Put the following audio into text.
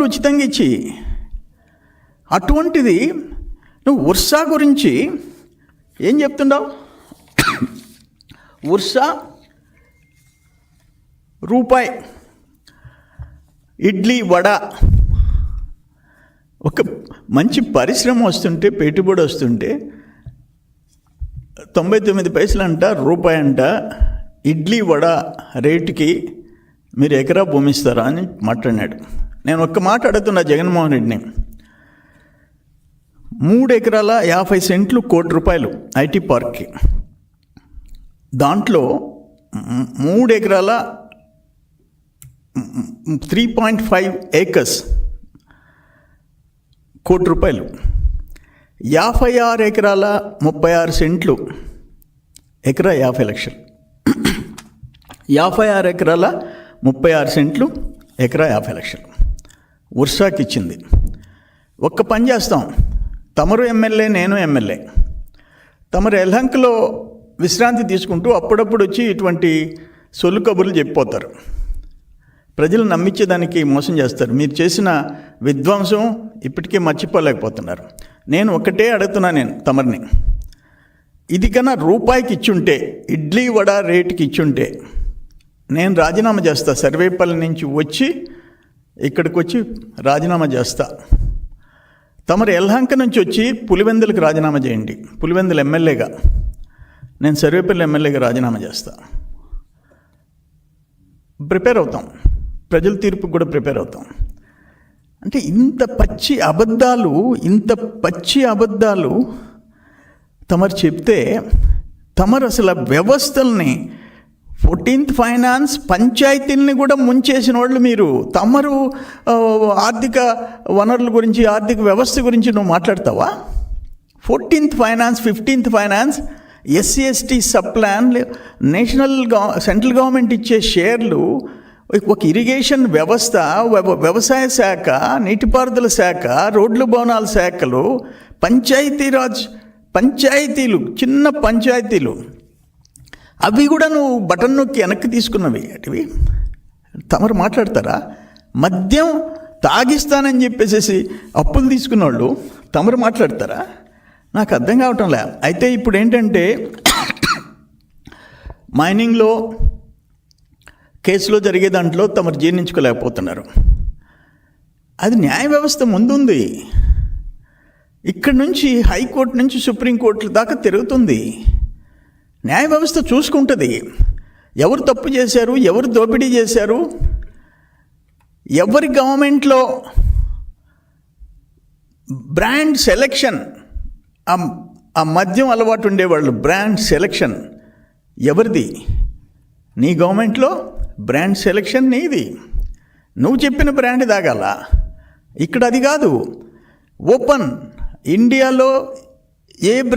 ఉచితంగా ఇచ్చి, అటువంటిది నువ్వు ఉర్సా గురించి ఏం చెప్తున్నావు? ఉర్సా రూపాయి, ఇడ్లీ వడ, ఒక మంచి పరిశ్రమ వస్తుంటే, పెట్టుబడి వస్తుంటే 99 పైసలు అంట, రూపాయి అంట ఇడ్లీ వడ రేటుకి మీరు ఎకరా భూమి ఇస్తారా అని మాట్లాడినాడు. నేను ఒక్క మాట అడుగుతున్నా జగన్మోహన్ రెడ్డిని. 3 ఎకరాల 50 సెంట్లు ₹1,00,00,000 ఐటీ పార్క్కి, దాంట్లో 3 ఎకరాల 3.5 ఏకర్స్ ₹1,00,00,000, 56 ఎకరాల 36 సెంట్లు ఎకరా 50 లక్షలు, 56 ఎకరాల 36 సెంట్లు ఎకరా 50 లక్షలు ఉర్సాకి ఇచ్చింది. ఒక్క పని చేస్తాం, తమరు ఎమ్మెల్యే, నేను ఎమ్మెల్యే, తమరు ఎల్హంకలో విశ్రాంతి తీసుకుంటూ అప్పుడప్పుడు వచ్చి ఇటువంటి సొల్లు కబుర్లు చెప్పిపోతారు, ప్రజలు నమ్మించేదానికి మోసం చేస్తారు. మీరు చేసిన విధ్వంసం ఇప్పటికే మర్చిపోలేకపోతున్నారు. నేను ఒకటే అడుగుతున్నా, నేను తమరిని, ఇది కన్నా రూపాయికి ఇచ్చుంటే, ఇడ్లీ వడ రేటుకి ఇచ్చుంటే నేను రాజీనామా చేస్తా. సర్వేపల్లి నుంచి వచ్చి ఇక్కడికి వచ్చి రాజీనామా చేస్తా. తమరు ఎల్హంక నుంచి వచ్చి పులివెందులకు రాజీనామా చేయండి. పులివెందులు ఎమ్మెల్యేగా, నేను సర్వేపల్లి ఎమ్మెల్యేగా రాజీనామా చేస్తా. ప్రిపేర్ అవుతాం, ప్రజల తీర్పుకు కూడా ప్రిపేర్ అవుతాం. అంటే ఇంత పచ్చి అబద్ధాలు తమరు చెప్తే, తమరు అసలు వ్యవస్థల్ని, 14th ఫైనాన్స్ పంచాయతీల్ని కూడా ముంచేసిన వాళ్ళు మీరు. తమరు ఆర్థిక వనరుల గురించి, ఆర్థిక వ్యవస్థ గురించి నువ్వు మాట్లాడతావా? 14th finance, 15th finance, SC ST sub plan, central government ఇచ్చే షేర్లు, ఒక ఇరిగేషన్ వ్యవస్థ, వ్యవసాయ శాఖ, నీటిపారుదల శాఖ, రోడ్లు భవనాల శాఖలు, పంచాయతీలు, చిన్న పంచాయతీలు, అవి కూడా నువ్వు బటన్ నొక్కి వెనక్కి తీసుకున్నవి. అటువి తమరు మాట్లాడతారా? మద్యం తాగిస్తానని చెప్పేసి అప్పులు తీసుకున్న వాళ్ళు తమరు మాట్లాడతారా? నాకు అర్థం కావటంలే. అయితే ఇప్పుడు ఏంటంటే, మైనింగ్లో కేసులో జరిగే దాంట్లో తమరు జీర్ణించుకోలేకపోతున్నారు. అది న్యాయ వ్యవస్థ ముందుంది. ఇక్కడి నుంచి హైకోర్టు నుంచి సుప్రీంకోర్టు దాకా తిరుగుతుంది. న్యాయ వ్యవస్థ చూసుకుంటుంది ఎవరు తప్పు చేశారు, ఎవరు దోపిడీ చేశారు, ఎవరి గవర్నమెంట్లో బ్రాండ్ సెలెక్షన్, ఆ మద్యం అలవాటు ఉండేవాళ్ళు బ్రాండ్ సెలెక్షన్ ఎవరిది? నీ గవర్నమెంట్లో బ్రాండ్ సెలెక్షన్ నీది. నువ్వు చెప్పిన బ్రాండ్ తాగాల. ఇక్కడ అది కాదు. ఓపెన్ ఇండియాలో ఏ